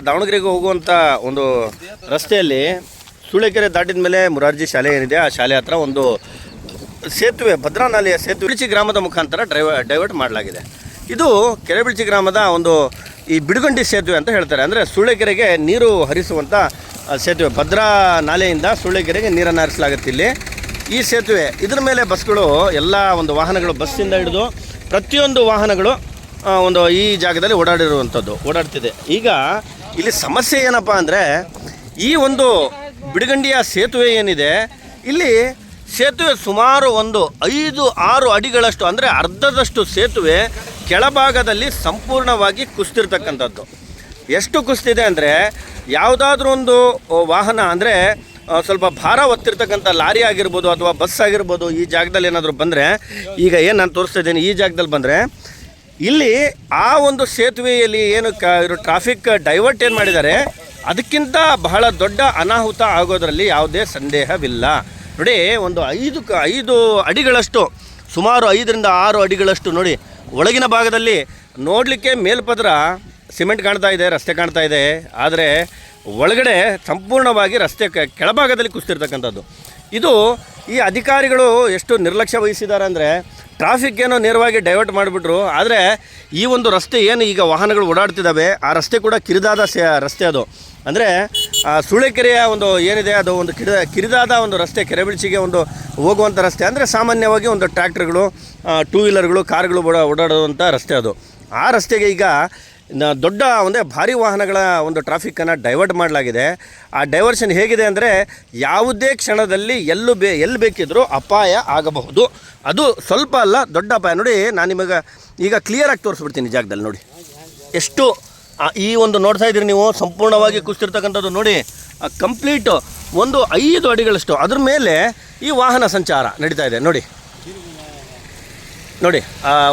ದಾವಣಗೆರೆಗೆ ಹೋಗುವಂಥ ಒಂದು ರಸ್ತೆಯಲ್ಲಿ ಸೂಳೆಕೆರೆ ದಾಟಿದ ಮೇಲೆ ಮುರಾರ್ಜಿ ಶಾಲೆ ಏನಿದೆ ಆ ಶಾಲೆ ಹತ್ರ ಒಂದು ಸೇತುವೆ, ಭದ್ರಾ ನಾಲೆಯ ಸೇತುವೆ ಬಿಳಿಚಿ ಗ್ರಾಮದ ಮುಖಾಂತರ ಡೈವರ್ಟ್ ಮಾಡಲಾಗಿದೆ. ಇದು ಕೆರೆಬಿಳಿಚಿ ಗ್ರಾಮದ ಒಂದು ಈ ಬಿಡುಗಂಡಿ ಸೇತುವೆ ಅಂತ ಹೇಳ್ತಾರೆ. ಅಂದರೆ ಸೂಳೆಕೆರೆಗೆ ನೀರು ಹರಿಸುವಂಥ ಸೇತುವೆ. ಭದ್ರಾ ನಾಲೆಯಿಂದ ಸೂಳೆಕೆರೆಗೆ ನೀರನ್ನು ಹರಿಸಲಾಗುತ್ತೆ ಇಲ್ಲಿ ಈ ಸೇತುವೆ. ಇದರ ಮೇಲೆ ಬಸ್ಗಳು ಎಲ್ಲ ಒಂದು ವಾಹನಗಳು, ಬಸ್ಸಿಂದ ಹಿಡಿದು ಪ್ರತಿಯೊಂದು ವಾಹನಗಳು ಒಂದು ಈ ಜಾಗದಲ್ಲಿ ಓಡಾಡ್ತಿದೆ. ಈಗ ಇಲ್ಲಿ ಸಮಸ್ಯೆ ಏನಪ್ಪ ಅಂದರೆ ಈ ಒಂದು ಬಿಡುಗಂಡಿಯ ಸೇತುವೆ ಏನಿದೆ, ಇಲ್ಲಿ ಸೇತುವೆ ಸುಮಾರು ಒಂದು 5-6 ಅಡಿಗಳಷ್ಟು, ಅಂದರೆ ಅರ್ಧದಷ್ಟು ಸೇತುವೆ ಕೆಳಭಾಗದಲ್ಲಿ ಸಂಪೂರ್ಣವಾಗಿ ಕುಸಿದಿರ್ತಕ್ಕಂಥದ್ದು. ಎಷ್ಟು ಕುಸಿದಿದೆ ಅಂದರೆ ಯಾವುದಾದ್ರೂ ಒಂದು ವಾಹನ, ಅಂದರೆ ಸ್ವಲ್ಪ ಭಾರ ಹೊತ್ತಿರ್ತಕ್ಕಂಥ ಲಾರಿ ಆಗಿರ್ಬೋದು ಅಥವಾ ಬಸ್ ಆಗಿರ್ಬೋದು, ಈ ಜಾಗದಲ್ಲಿ ಏನಾದರೂ ಬಂದರೆ, ಈಗ ಏನು ನಾನು ತೋರಿಸ್ತಾ ಇದ್ದೀನಿ, ಈ ಜಾಗದಲ್ಲಿ ಬಂದರೆ ಇಲ್ಲಿ ಆ ಒಂದು ಸೇತುವೆಯಲ್ಲಿ ಏನು ಟ್ರಾಫಿಕ್ ಡೈವರ್ಟ್ ಏನು ಮಾಡಿದ್ದಾರೆ, ಅದಕ್ಕಿಂತ ಬಹಳ ದೊಡ್ಡ ಅನಾಹುತ ಆಗೋದರಲ್ಲಿ ಯಾವುದೇ ಸಂದೇಹವಿಲ್ಲ. ನೋಡಿ, ಒಂದು 5 ಅಡಿಗಳಷ್ಟು, ಸುಮಾರು 5-6 ಅಡಿಗಳಷ್ಟು ನೋಡಿ, ಒಳಗಿನ ಭಾಗದಲ್ಲಿ ನೋಡಲಿಕ್ಕೆ ಮೇಲ್ಪದ್ರ ಸಿಮೆಂಟ್ ಕಾಣ್ತಾ ಇದೆ, ರಸ್ತೆ ಕಾಣ್ತಾ ಇದೆ, ಆದರೆ ಒಳಗಡೆ ಸಂಪೂರ್ಣವಾಗಿ ರಸ್ತೆ ಕೆಳಭಾಗದಲ್ಲಿ ಕುಸಿತಿರ್ತಕ್ಕಂಥದ್ದು. ಇದು ಈ ಅಧಿಕಾರಿಗಳು ಎಷ್ಟು ನಿರ್ಲಕ್ಷ್ಯ ವಹಿಸಿದ್ದಾರೆ ಅಂದರೆ, ಟ್ರಾಫಿಕ್ ಏನೋ ನೇರವಾಗಿ ಡೈವರ್ಟ್ ಮಾಡಿಬಿಟ್ರು, ಆದರೆ ಈ ಒಂದು ರಸ್ತೆ ಏನು ಈಗ ವಾಹನಗಳು ಓಡಾಡ್ತಿದ್ದಾವೆ ಆ ರಸ್ತೆ ಕೂಡ ಕಿರಿದಾದ ರಸ್ತೆ. ಅದು ಅಂದರೆ ಸೂಳೆಕೆರೆಯ ಒಂದು ಏನಿದೆ ಅದು ಒಂದು ಕಿರಿದಾದ ಒಂದು ರಸ್ತೆ, ಕೆರೆಬಿಳಿಚಿಗೆ ಒಂದು ಹೋಗುವಂಥ ರಸ್ತೆ. ಅಂದರೆ ಸಾಮಾನ್ಯವಾಗಿ ಒಂದು ಟ್ರ್ಯಾಕ್ಟರ್ಗಳು, 2 ವೀಲರ್ಗಳು, ಕಾರುಗಳು ಓಡಾಡುವಂಥ ರಸ್ತೆ ಅದು. ಆ ರಸ್ತೆಗೆ ಈಗ ದೊಡ್ಡ ಒಂದೇ ಭಾರಿ ವಾಹನಗಳ ಒಂದು ಟ್ರಾಫಿಕ್ಕನ್ನು ಡೈವರ್ಟ್ ಮಾಡಲಾಗಿದೆ. ಆ ಡೈವರ್ಷನ್ ಹೇಗಿದೆ ಅಂದರೆ ಯಾವುದೇ ಕ್ಷಣದಲ್ಲಿ ಎಲ್ಲಿ ಬೇಕಿದ್ರೂ ಅಪಾಯ ಆಗಬಹುದು. ಅದು ಸ್ವಲ್ಪ ಅಲ್ಲ, ದೊಡ್ಡ ಅಪಾಯ. ನೋಡಿ, ನಾನು ನಿಮಗೆ ಈಗ ಕ್ಲಿಯರಾಗಿ ತೋರಿಸ್ಬಿಡ್ತೀನಿ ಜಾಗದಲ್ಲಿ. ನೋಡಿ ಎಷ್ಟು ಈ ಒಂದು ನೋಡ್ತಾ ಇದ್ದೀರಿ ನೀವು, ಸಂಪೂರ್ಣವಾಗಿ ಕುಸಿತಿರ್ತಕ್ಕಂಥದ್ದು. ನೋಡಿ, ಕಂಪ್ಲೀಟು ಒಂದು 5 ಅಡಿಗಳಷ್ಟು ಅದ್ರ ಮೇಲೆ ಈ ವಾಹನ ಸಂಚಾರ ನಡೀತಾ ಇದೆ. ನೋಡಿ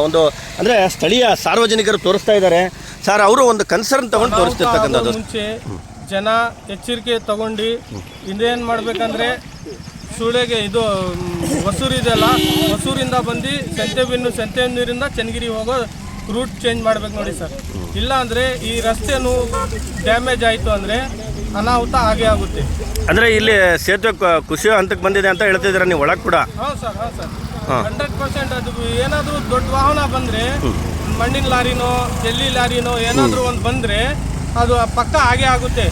ಒಂದು ಅಂದರೆ ಸ್ಥಳೀಯ ಸಾರ್ವಜನಿಕರು ತೋರಿಸ್ತಾ ಇದ್ದಾರೆ ಸರ್. ಅವರು ಒಂದು ಕನ್ಸರ್ನ್ ತಗೊಂಡು ತೋರಿಸ್ತಿರ್ತಕ್ಕಂಥದ್ದು. ಮುಂಚೆ ಜನ ಎಚ್ಚರಿಕೆ ತಗೊಂಡು ಇದೇನು ಮಾಡಬೇಕಂದ್ರೆ, ಸೂಳೆಗೆ ಇದು ಹೊಸೂರು ಇದೆಯಲ್ಲ, ಹೊಸೂರಿಂದ ಬಂದು ಸಂತೆಬೆನ್ನೂರಿಂದ ಚನ್ನಗಿರಿ ಹೋಗೋ ರೂಟ್ ಚೇಂಜ್ ಮಾಡ್ಬೇಕು ನೋಡಿ ಸರ್. ಇಲ್ಲ ಅಂದರೆ ಈ ರಸ್ತೆನೂ ಡ್ಯಾಮೇಜ್ ಆಯಿತು ಅಂದರೆ ಅನಾಹುತ ಆಗೇ ಆಗುತ್ತೆ. ಅಂದರೆ ಇಲ್ಲಿ ಸೇತುವೆ ಕುಸಿಯೋ ಹಂತಕ್ಕೆ ಬಂದಿದೆ ಅಂತ ಹೇಳ್ತಿದ್ದೀರಾ ನೀವು ಒಳಗೆ ಕೂಡ? ಹೌದು ಸರ್, 100%. ಅದು ಏನಾದರೂ ದೊಡ್ಡ ವಾಹನ ಬಂದರೆ, ಮಣ್ಣಿನ ಲಾರಿನೋ ಜಲ್ಲಿ ಲಾರಿನೋ ಏನಾದರೂ ಒಂದು ಬಂದರೆ ಅದು ಪಕ್ಕ ಆಗೇ ಆಗುತ್ತೆ.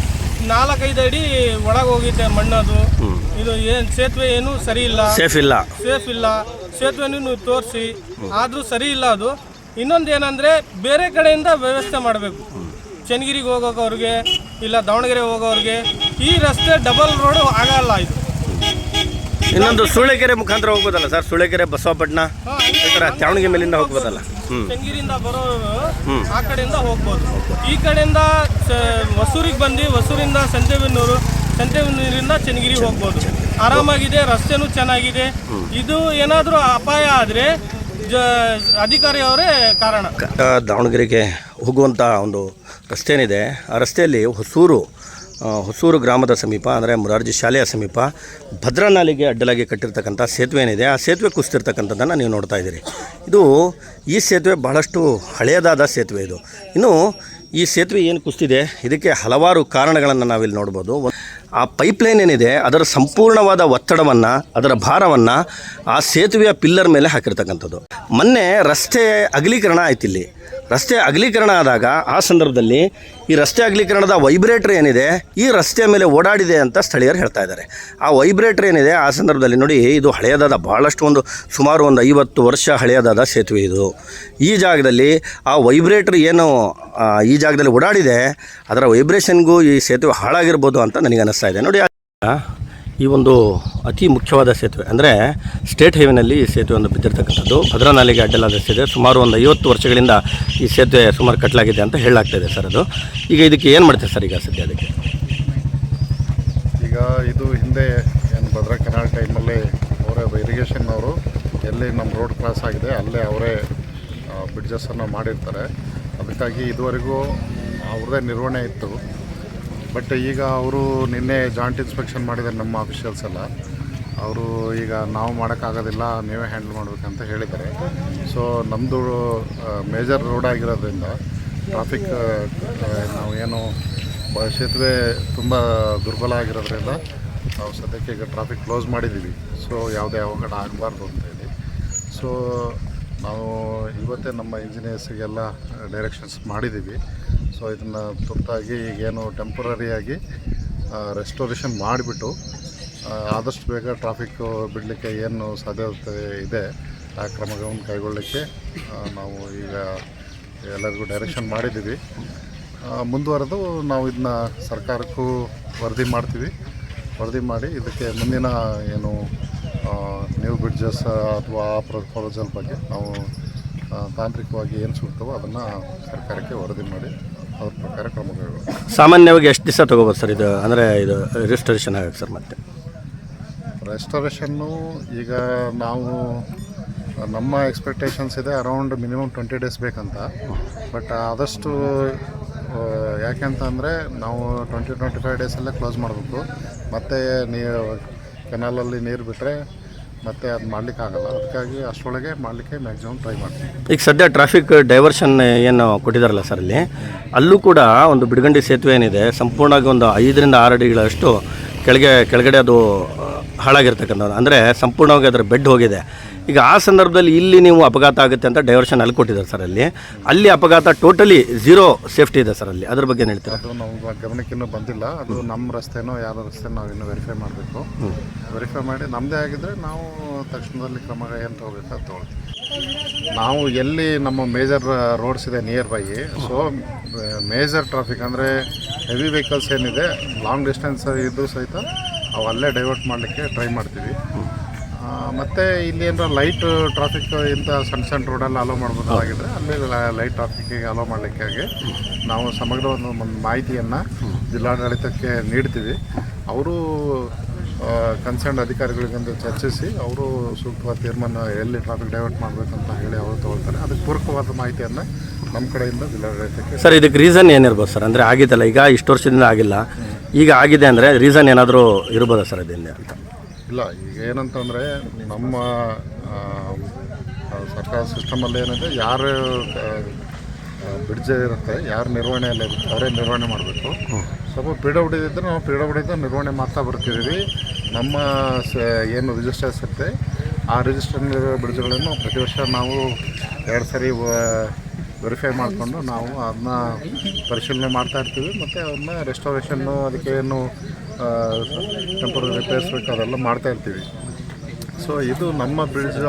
4-5 ಅಡಿ ಒಳಗೆ ಹೋಗುತ್ತೆ ಮಣ್ಣದು. ಇದು ಏನು ಸೇತುವೆ ಏನು ಸರಿ ಇಲ್ಲ, ಸೇಫ್ ಇಲ್ಲ. ಸೇತುವೆನೂ ತೋರಿಸಿ ಆದರೂ ಸರಿ ಇಲ್ಲ ಅದು. ಇನ್ನೊಂದು ಏನಂದರೆ, ಬೇರೆ ಕಡೆಯಿಂದ ವ್ಯವಸ್ಥೆ ಮಾಡಬೇಕು. ಚನ್ನಗಿರಿಗೆ ಹೋಗೋವ್ರಿಗೆ ಇಲ್ಲ ದಾವಣಗೆರೆ ಹೋಗೋವ್ರಿಗೆ ಈ ರಸ್ತೆ ಡಬಲ್ ರೋಡು ಆಗಲ್ಲ. ಇದು ಇನ್ನೊಂದು ಸೂಳೆಕೆರೆ ಮುಖಾಂತರ ಹೋಗ್ಬೋದಲ್ಲ ಸರ್? ಸೂಳೆಕೆರೆ, ಬಸವಪಟ್ಟಣ, ದಾವಣಗೆರೆ ಮೇಲಿಂದ ಹೋಗ್ಬೋದಲ್ಲ? ಚನ್ನಗಿರಿಯಿಂದ ಬರೋರು ಆ ಕಡೆಯಿಂದ ಹೋಗ್ಬೋದು. ಈ ಕಡೆಯಿಂದ ಹೊಸೂರಿಗೆ ಬಂದು ಹೊಸೂರಿಂದ ಸಂತೆಬೆನ್ನೂರಿಂದ ಚನ್ನಗಿರಿಗೆ ಹೋಗ್ಬೋದು. ಆರಾಮಾಗಿದೆ, ರಸ್ತೆನೂ ಚೆನ್ನಾಗಿದೆ. ಇದು ಏನಾದರೂ ಅಪಾಯ ಆದರೆ ಅಧಿಕಾರಿ ಅವರೇ ಕಾರಣ. ದಾವಣಗೆರೆಗೆ ಹೋಗುವಂಥ ಒಂದು ರಸ್ತೆ ಏನಿದೆ, ಆ ರಸ್ತೆಯಲ್ಲಿ ಹೊಸೂರು ಗ್ರಾಮದ ಸಮೀಪ, ಅಂದರೆ ಮುರಾರ್ಜಿ ಶಾಲೆಯ ಸಮೀಪ ಭದ್ರಾ ನಾಲೆಗೆ ಅಡ್ಡಲಾಗಿ ಕಟ್ಟಿರ್ತಕ್ಕಂಥ ಸೇತುವೆ ಏನಿದೆ, ಆ ಸೇತುವೆ ಕುಸಿತಿರ್ತಕ್ಕಂಥದ್ದನ್ನು ನೀವು ನೋಡ್ತಾ ಇದ್ದೀರಿ. ಈ ಸೇತುವೆ ಬಹಳಷ್ಟು ಹಳೆಯದಾದ ಸೇತುವೆ ಇದು. ಇನ್ನು ಈ ಸೇತುವೆ ಏನು ಕುಸಿದಿದೆ, ಇದಕ್ಕೆ ಹಲವಾರು ಕಾರಣಗಳನ್ನು ನಾವಿಲ್ಲಿ ನೋಡ್ಬೋದು. ಆ ಪೈಪ್ಲೈನ್ ಏನಿದೆ ಅದರ ಸಂಪೂರ್ಣವಾದ ಒತ್ತಡವನ್ನು, ಅದರ ಭಾರವನ್ನು ಆ ಸೇತುವೆಯ ಪಿಲ್ಲರ್ ಮೇಲೆ ಹಾಕಿರ್ತಕ್ಕಂಥದ್ದು. ಮೊನ್ನೆ ರಸ್ತೆ ಅಗಲೀಕರಣ ಆಯ್ತು. ಇಲ್ಲಿ ರಸ್ತೆ ಅಗಲೀಕರಣ ಆದಾಗ ಆ ಸಂದರ್ಭದಲ್ಲಿ ಈ ರಸ್ತೆ ಅಗಲೀಕರಣದ ವೈಬ್ರೇಟರ್ ಏನಿದೆ ಈ ರಸ್ತೆಯ ಮೇಲೆ ಓಡಾಡಿದೆ ಅಂತ ಸ್ಥಳೀಯರು ಹೇಳ್ತಾ ಇದ್ದಾರೆ. ಆ ವೈಬ್ರೇಟರ್ ಏನಿದೆ ಆ ಸಂದರ್ಭದಲ್ಲಿ ನೋಡಿ, ಇದು ಹಳೆಯದಾದ, ಭಾಳಷ್ಟು ಸುಮಾರು ಒಂದು 50 ವರ್ಷ ಹಳೆಯದಾದ ಸೇತುವೆ ಇದು. ಈ ಜಾಗದಲ್ಲಿ ಆ ವೈಬ್ರೇಟರ್ ಏನು ಈ ಜಾಗದಲ್ಲಿ ಓಡಾಡಿದೆ, ಅದರ ವೈಬ್ರೇಷನ್ಗೂ ಈ ಸೇತುವೆ ಹಾಳಾಗಿರ್ಬೋದು ಅಂತ ನನಗೆ ಅನ್ನಿಸ್ತಾ ಇದೆ. ನೋಡಿ, ಈ ಒಂದು ಅತಿ ಮುಖ್ಯವಾದ ಸೇತುವೆ, ಅಂದರೆ ಸ್ಟೇಟ್ ಹೈವೇನಲ್ಲಿ ಈ ಸೇತುವೆ ಒಂದು ಬಿದ್ದಿರ್ತಕ್ಕಂಥದ್ದು. ಭದ್ರಾ ನಾಲೆಗೆ ಅಡ್ಡಲಾದ ಸೇತುವೆ. ಸುಮಾರು ಒಂದು 50 ವರ್ಷಗಳಿಂದ ಈ ಸೇತುವೆ ಸುಮಾರು ಕಟ್ಟಲಾಗಿದೆ ಅಂತ ಹೇಳಲಾಗ್ತಾಯಿದೆ ಸರ್. ಅದು ಈಗ ಇದಕ್ಕೆ ಏನು ಮಾಡ್ತೀವಿ ಸರ್ ಈಗ ಸದ್ಯ? ಅದಕ್ಕೆ ಈಗ ಇದು ಹಿಂದೆ ಏನು ಭದ್ರಾ ಕೆನಾಲ್ ಟೈಮಲ್ಲಿ ಅವರೇ ಇರಿಗೇಷನ್ನವರು ಎಲ್ಲಿ ನಮ್ಮ ರೋಡ್ ಕ್ರಾಸ್ ಆಗಿದೆ ಅಲ್ಲೇ ಅವರೇ ಬ್ರಿಡ್ಜಸ್ಸನ್ನು ಮಾಡಿರ್ತಾರೆ. ಅದಕ್ಕಾಗಿ ಇದುವರೆಗೂ ಅವ್ರದ್ದೇ ನಿರ್ವಹಣೆ ಇತ್ತು. ಬಟ್ ಈಗ ಅವರು ನಿನ್ನೆ ಜಾಯಿಂಟ್ ಇನ್ಸ್ಪೆಕ್ಷನ್ ಮಾಡಿದ್ದಾರೆ ನಮ್ಮ ಅಫಿಷಿಯಲ್ಸ್ ಎಲ್ಲ. ಅವರು ಈಗ ನಾವು ಮಾಡೋಕ್ಕಾಗೋದಿಲ್ಲ, ನೀವೇ ಹ್ಯಾಂಡಲ್ ಮಾಡಬೇಕಂತ ಹೇಳಿದ್ದಾರೆ. ಸೊ ನಮ್ಮದು ಮೇಜರ್ ರೋಡ್ ಆಗಿರೋದ್ರಿಂದ ಟ್ರಾಫಿಕ್ ನಾವು ಏನು ಸೇತುವೆ ತುಂಬ ದುರ್ಬಲ ಆಗಿರೋದ್ರಿಂದ ನಾವು ಸದ್ಯಕ್ಕೆ ಈಗ ಟ್ರಾಫಿಕ್ ಕ್ಲೋಸ್ ಮಾಡಿದ್ದೀವಿ. ಸೊ ಯಾವುದೇ ಅವಘಡ ಆಗಬಾರ್ದು ಅಂತೇಳಿ. ಸೊ ನಾವು ಇವತ್ತೇ ನಮ್ಮ ಇಂಜಿನಿಯರ್ಸಿಗೆಲ್ಲ ಡೈರೆಕ್ಷನ್ಸ್ ಮಾಡಿದ್ದೀವಿ. ಸೊ ಇದನ್ನು ತುರ್ತಾಗಿ ಈಗೇನು ಟೆಂಪ್ರರಿಯಾಗಿ ರೆಸ್ಟೋರೇಷನ್ ಮಾಡಿಬಿಟ್ಟು ಆದಷ್ಟು ಬೇಗ ಟ್ರಾಫಿಕ್ ಬಿಡಲಿಕ್ಕೆ ಏನು ಸಾಧ್ಯತೆ ಇದೆ ಆ ಕ್ರಮಗಳನ್ನು ಕೈಗೊಳ್ಳಲಿಕ್ಕೆ ನಾವು ಈಗ ಎಲ್ಲರಿಗೂ ಡೈರೆಕ್ಷನ್ ಮಾಡಿದ್ದೀವಿ. ಮುಂದುವರೆದು ನಾವು ಇದನ್ನ ಸರ್ಕಾರಕ್ಕೂ ವರದಿ ಮಾಡ್ತೀವಿ. ವರದಿ ಮಾಡಿ ಇದಕ್ಕೆ ಮುಂದಿನ ಏನು ನ್ಯೂ ಬ್ರಿಡ್ಜಸ್ ಅಥವಾ ಆ ಪ್ರಪೋಸಲ್ ಬಗ್ಗೆ ನಾವು ತಾಂತ್ರಿಕವಾಗಿ ಏನು ಸೂಕ್ತವೋ ಅದನ್ನು ಸರ್ಕಾರಕ್ಕೆ ವರದಿ ಮಾಡಿ ಅದ್ರ ಪ್ರಕಾರ ಕ್ರಮ ಕೈಗೊಳ್ಳುವ. ಸಾಮಾನ್ಯವಾಗಿ ಎಷ್ಟು ದಿವಸ ತೊಗೋಬೋದು ಸರ್ ಇದು, ಅಂದರೆ ಇದು ರಿಜಿಸ್ಟ್ರೇಷನ್ ಆಗಕ್ಕೆ ಸರ್? ಮತ್ತೆ ರೆಸ್ಟೋರೇಷನ್ನು ಈಗ ನಾವು ನಮ್ಮ ಎಕ್ಸ್ಪೆಕ್ಟೇಷನ್ಸ್ ಇದೆ ಅರೌಂಡ್ ಮಿನಿಮಮ್ 20 ಡೇಸ್ ಬೇಕಂತ. ಬಟ್ ಆದಷ್ಟು ಯಾಕೆಂತಂದರೆ ನಾವು 20-25 ಡೇಸಲ್ಲೇ ಕ್ಲೋಸ್ ಮಾಡಬೇಕು. ಮತ್ತು ನೀರು ಕೆನಾಲಲ್ಲಿ ನೀರು ಬಿಟ್ಟರೆ ಮತ್ತೆ ಅದು ಮಾಡಲಿಕ್ಕಾಗಲ್ಲ. ಅದಕ್ಕಾಗಿ ಅಷ್ಟರೊಳಗೆ ಮಾಡಲಿಕ್ಕೆ ಮ್ಯಾಕ್ಸಿಮಮ್ ಟ್ರೈ ಮಾಡ್ತೀವಿ. ಈಗ ಸದ್ಯ ಟ್ರಾಫಿಕ್ ಡೈವರ್ಷನ್ ಏನು ಕೊಟ್ಟಿದ್ದಾರಲ್ಲ ಸರ್, ಅಲ್ಲಿ ಅಲ್ಲೂ ಕೂಡ ಒಂದು ಬಿಡಗಂಡಿ ಸೇತುವೆ ಏನಿದೆ ಸಂಪೂರ್ಣವಾಗಿ ಒಂದು 5-6 ಅಡಿಗಳಷ್ಟು ಕೆಳಗಡೆ ಅದು ಹಾಳಾಗಿರ್ತಕ್ಕಂಥದ್ದು, ಅಂದರೆ ಸಂಪೂರ್ಣವಾಗಿ ಅದರ ಬೆಡ್ ಹೋಗಿದೆ. ಈಗ ಆ ಸಂದರ್ಭದಲ್ಲಿ ಇಲ್ಲಿ ನೀವು ಅಪಘಾತ ಆಗುತ್ತೆ ಅಂತ ಡೈವರ್ಷನ್ ಅಲ್ಲಿ ಕೊಟ್ಟಿದ್ದಾರೆ ಸರ್. ಅಲ್ಲಿ ಅಪಘಾತ ಟೋಟಲಿ ಝೀರೋ ಸೇಫ್ಟಿ ಇದೆ ಸರ್ ಅಲ್ಲಿ. ಅದ್ರ ಬಗ್ಗೆ ಏನು ಹೇಳ್ತೀರಾ? ಅದು ನಮ್ಮ ಗಮನಕ್ಕಿನ್ನೂ ಬಂದಿಲ್ಲ. ಅದು ನಮ್ಮ ರಸ್ತೆನೋ ಯಾರ ರಸ್ತೆ ನಾವು ಇನ್ನೂ ವೆರಿಫೈ ಮಾಡಬೇಕು. ವೆರಿಫೈ ಮಾಡಿ ನಮ್ಮದೇ ಆಗಿದ್ದರೆ ನಾವು ತಕ್ಷಣದಲ್ಲಿ ಕ್ರಮ ಏನು ತೊಗೋಬೇಕು ಅದು ತೊಗೊಳ್ತೀವಿ. ನಾವು ಎಲ್ಲಿ ನಮ್ಮ ಮೇಜರ್ ರೋಡ್ಸ್ ಇದೆ near by, so major traffic ಅಂದರೆ ಹೆವಿ ವೆಹಿಕಲ್ಸ್ ಏನಿದೆ ಲಾಂಗ್ ಡಿಸ್ಟೆನ್ಸ್ ಇದ್ದು ಸಹಿತ ಅವು ಅಲ್ಲೇ ಡೈವರ್ಟ್ ಮಾಡಲಿಕ್ಕೆ ಟ್ರೈ ಮಾಡ್ತೀವಿ. ಮತ್ತು ಇಲ್ಲಿ ಏನಾರ ಲೈಟ್ ಟ್ರಾಫಿಕ್ ಇಂಥ ಸಣ್ಣ ರೋಡಲ್ಲಿ ಅಲೋ ಮಾಡ್ಬೋದಾಗಿದ್ದರೆ ಅಲ್ಲಿ ಲೈಟ್ ಟ್ರಾಫಿಕ್ಕಿಗೆ ಅಲೋ ಮಾಡಲಿಕ್ಕಾಗಿ ನಾವು ಸಮಗ್ರ ಒಂದು ಮಾಹಿತಿಯನ್ನು ಜಿಲ್ಲಾಡಳಿತಕ್ಕೆ ನೀಡ್ತೀವಿ. ಅವರು ಕನ್ಸರ್ನ್ ಅಧಿಕಾರಿಗಳಿಗೊಂದು ಚರ್ಚಿಸಿ ಅವರು ಸೂಕ್ತವಾದ ತೀರ್ಮಾನ ಎಲ್ಲಿ ಟ್ರಾಫಿಕ್ ಡೈವರ್ಟ್ ಮಾಡಬೇಕಂತ ಹೇಳಿ ಅವರು ತಗೊಳ್ತಾರೆ. ಅದಕ್ಕೆ ಪೂರಕವಾದ ಮಾಹಿತಿಯನ್ನು ನಮ್ಮ ಕಡೆಯಿಂದ ಜಿಲ್ಲಾಡಳಿತಕ್ಕೆ. ಸರ್ ಇದಕ್ಕೆ ರೀಸನ್ ಏನಿರ್ಬೋದು ಸರ್? ಅಂದರೆ ಆಗಿದ್ದಲ್ಲ, ಈಗ ಇಷ್ಟು ವರ್ಷದಿಂದ ಆಗಿಲ್ಲ, ಈಗ ಆಗಿದೆ ಅಂದರೆ ರೀಸನ್ ಏನಾದರೂ ಇರ್ಬೋದಾ ಸರ್ ಅದರಿಂದ ಅಂತ? ಇಲ್ಲ, ಈಗ ಏನಂತಂದರೆ ನಮ್ಮ ಸರ್ಕಾರ ಸಿಸ್ಟಮಲ್ಲಿ ಏನಿದೆ, ಯಾರು ಬ್ರಿಡ್ಜ್ ಇರುತ್ತೆ, ಯಾರು ನಿರ್ವಹಣೆಯಲ್ಲಿ ಇರುತ್ತೆ ಅವರೇ ನಿರ್ವಹಣೆ ಮಾಡಬೇಕು. ಸ್ವಲ್ಪ PWD ಇದ್ದರೆ ನಾವು PWD ನಿರ್ವಹಣೆ ಮಾಡ್ತಾ ಬರ್ತಿದ್ದೀವಿ. ನಮ್ಮ ಏನು ರಿಜಿಸ್ಟರ್ಸ್ ಇರುತ್ತೆ ಆ ರಿಜಿಸ್ಟರ್ ಬ್ರಿಡ್ಜ್ಗಳನ್ನು ಪ್ರತಿ ವರ್ಷ ನಾವು 2 ಸರಿ ವೆರಿಫೈ ಮಾಡಿಕೊಂಡು ನಾವು ಅದನ್ನ ಪರಿಶೀಲನೆ ಮಾಡ್ತಾ ಇರ್ತೀವಿ. ಮತ್ತು ಅವನ್ನ ರೆಸ್ಟೋರೇಷನ್ನು ಅದಕ್ಕೆ ಏನು ಟೆಂಪರರಿ ರಿಪೇರ್ಸ್ ಬೇಕು ಅದೆಲ್ಲ ಮಾಡ್ತಾ ಇರ್ತೀವಿ. ಸೊ ಇದು ನಮ್ಮ ಬ್ರಿಡ್ಜ್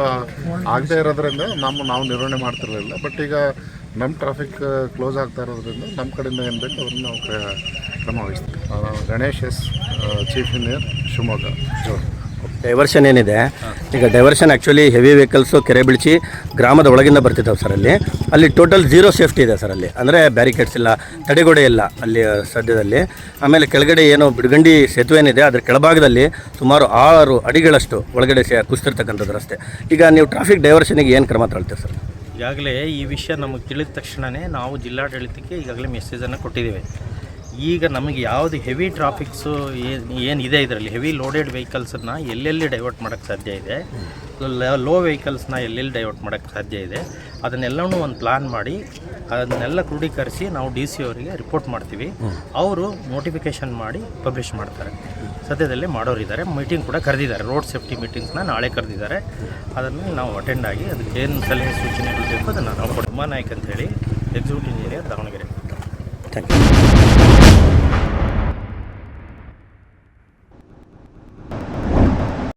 ಆಗದೇ ಇರೋದ್ರಿಂದ ನಾವು ನಿರ್ವಹಣೆ ಮಾಡ್ತಿರಲಿಲ್ಲ. ಬಟ್ ಈಗ ನಮ್ಮ ಟ್ರಾಫಿಕ್ ಕ್ಲೋಸ್ ಆಗ್ತಾ ಇರೋದ್ರಿಂದ ನಮ್ಮ ಕಡೆಯಿಂದ ಏನು ಬೇಕು ಅವ್ರನ್ನ ನಾವು ಕ್ರಮ ವಹಿಸ್ತೀವಿ. Ganesh S, chief engineer, Shivamogga. Diversion ಏನಿದೆ, ಈಗ ಡೈವರ್ಷನ್ ಆ್ಯಕ್ಚುಲಿ ಹೆವಿ ವೆಹಿಕಲ್ಸು ಕೆರೆ ಬಿಳಿಸಿ ಗ್ರಾಮದ ಒಳಗಿಂದ ಬರ್ತಿದ್ದಾವೆ ಸರ್. ಅಲ್ಲಿ ಟೋಟಲ್ ಝೀರೋ ಸೇಫ್ಟಿ ಇದೆ ಸರ್ ಅಲ್ಲಿ. ಅಂದರೆ ಬ್ಯಾರಿಕೇಡ್ಸ್ ಇಲ್ಲ, ತಡೆಗೋಡೆ ಇಲ್ಲ ಅಲ್ಲಿ ಸದ್ಯದಲ್ಲಿ. ಆಮೇಲೆ ಕೆಳಗಡೆ ಏನು ಬಿಡಗಂಡಿ ಸೇತುವೆ ಏನಿದೆ ಅದರ ಕೆಳಭಾಗದಲ್ಲಿ ಸುಮಾರು 6 ಅಡಿಗಳಷ್ಟು ಒಳಗಡೆ ಕುಸಿತಿರ್ತಕ್ಕಂಥದ್ದು ರಸ್ತೆ. ಈಗ ನೀವು ಟ್ರಾಫಿಕ್ ಡೈವರ್ಷನಿಗೆ ಏನು ಕ್ರಮ ತಗೊಳ್ತೀವಿ ಸರ್? ಈಗಾಗಲೇ ಈ ವಿಷಯ ನಮಗೆ ತಿಳಿದ ತಕ್ಷಣವೇ ನಾವು ಜಿಲ್ಲಾಡಳಿತಕ್ಕೆ ಈಗಾಗಲೇ ಮೆಸೇಜನ್ನು ಕೊಟ್ಟಿದ್ದೇವೆ. ಈಗ ನಮಗೆ ಯಾವುದು ಹೆವಿ ಟ್ರಾಫಿಕ್ಸು ಏನಿದೆ ಇದರಲ್ಲಿ ಹೆವಿ ಲೋಡೆಡ್ ವೆಹಿಕಲ್ಸನ್ನು ಎಲ್ಲೆಲ್ಲಿ ಡೈವರ್ಟ್ ಮಾಡೋಕ್ಕೆ ಸಾಧ್ಯ ಇದೆ, ಲೋ ವೆಹಿಕಲ್ಸ್ನ ಎಲ್ಲೆಲ್ಲಿ ಡೈವರ್ಟ್ ಮಾಡೋಕ್ಕೆ ಸಾಧ್ಯ ಇದೆ, ಅದನ್ನೆಲ್ಲವೂ ಒಂದು ಪ್ಲ್ಯಾನ್ ಮಾಡಿ ಅದನ್ನೆಲ್ಲ ಕ್ರೋಢೀಕರಿಸಿ ನಾವು DC ಅವರಿಗೆ ರಿಪೋರ್ಟ್ ಮಾಡ್ತೀವಿ. ಅವರು ನೋಟಿಫಿಕೇಷನ್ ಮಾಡಿ ಪಬ್ಲಿಷ್ ಮಾಡ್ತಾರೆ. ಸದ್ಯದಲ್ಲೇ ಮಾಡೋರಿದ್ದಾರೆ. ಮೀಟಿಂಗ್ ಕೂಡ ಕರೆದಿದ್ದಾರೆ. ರೋಡ್ ಸೇಫ್ಟಿ ಮೀಟಿಂಗ್ಸ್ನ ನಾಳೆ ಕರೆದಿದ್ದಾರೆ. ಅದನ್ನು ನಾವು ಅಟೆಂಡ್ ಆಗಿ ಅದಕ್ಕೆ ಏನು ಸಲಹೆ ಸೂಚನೆಗಳು ಬೇಕು ಅದನ್ನು ನಾವು ಉಮಾನಾಯ್ಕ್ ಅಂತೇಳಿ, executive engineer, Davangere. Thank you.